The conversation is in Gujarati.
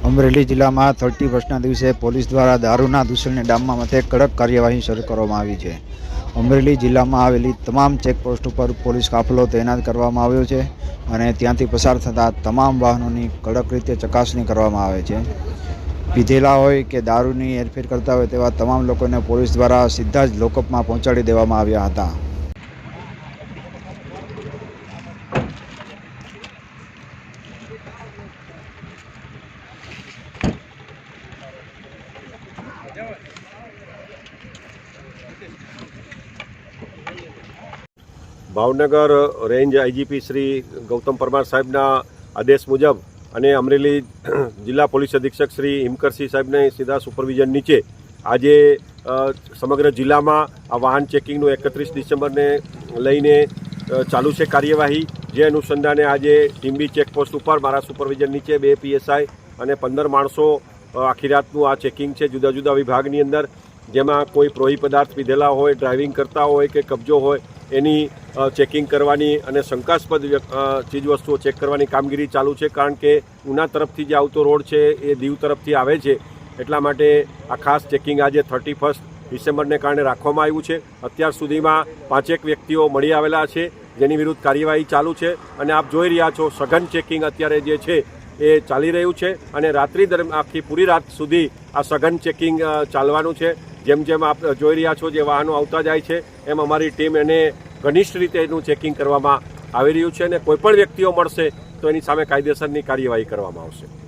અમરેલી જિલ્લામાં 31ના દિવસે પોલીસ દ્વારા દારૂના દૂષણને ડામવા માટે કડક કાર્યવાહી શરૂ કરવામાં આવી છે। અમરેલી જિલ્લામાં આવેલી તમામ ચેકપોસ્ટ ઉપર પોલીસ કાફલો તૈનાત કરવામાં આવ્યો છે અને ત્યાંથી પસાર થતા તમામ વાહનોની કડક રીતે ચકાસણી કરવામાં આવે છે। પીધેલા હોય કે દારૂની હેરફેર કરતા હોય તેવા તમામ લોકોને પોલીસ દ્વારા સીધા જ લોકઅપમાં પહોંચાડી દેવામાં આવ્યા હતા। ભાવનગર રેન્જ આઈજીપી શ્રી ગૌતમ પરમાર સાહેબના આદેશ મુજબ અને અમરેલી જિલ્લા પોલીસ અધિક્ષક શ્રી હિમકરસિંહ સાહેબને સીધા સુપરવિઝન નીચે આજે સમગ્ર જિલ્લામાં આ વાહન ચેકિંગનું 31 ડિસેમ્બરને લઈને ચાલુ છે કાર્યવાહી। જે અનુસંધાને આજે ટીમ્બી ચેકપોસ્ટ ઉપર મારા સુપરવિઝન નીચે 2 PSI અને 15 માણસો આખી રાતનું આ ચેકિંગ છે જુદા જુદા વિભાગની અંદર, જેમાં કોઈ પ્રોહી પદાર્થ પીધેલા હોય, ડ્રાઇવિંગ કરતા હોય કે કબજો હોય એની ચેકિંગ કરવાની અને શંકાસ્પદ ચીજવસ્તુઓ ચેક કરવાની કામગીરી ચાલુ છે। કારણ કે ઉના તરફથી જે આવતો રોડ છે એ દીવ તરફથી આવે છે, એટલા માટે આ ખાસ ચેકિંગ આજે 31 ડિસેમ્બરને કારણે રાખવામાં આવ્યું છે। અત્યાર સુધીમાં 5 વ્યક્તિઓ મળી આવેલા છે, જેની વિરુદ્ધ કાર્યવાહી ચાલુ છે અને આપ જોઈ રહ્યા છો સઘન ચેકિંગ અત્યારે જે છે એ ચાલી રહ્યું છે અને રાત્રિ દરમિયાન આખી પૂરી રાત સુધી આ સઘન ચેકિંગ ચાલવાનું છે। જેમ જેમ આપ જોઈ રહ્યા છો જે વાહનો આવતા જાય છે એમ અમારી ટીમ એને ઘનિષ્ઠ રીતે એનું ચેકિંગ કરવામાં આવી રહ્યું છે અને કોઈપણ વ્યક્તિઓ મળશે તો એની સામે કાયદેસરની કાર્યવાહી કરવામાં આવશે।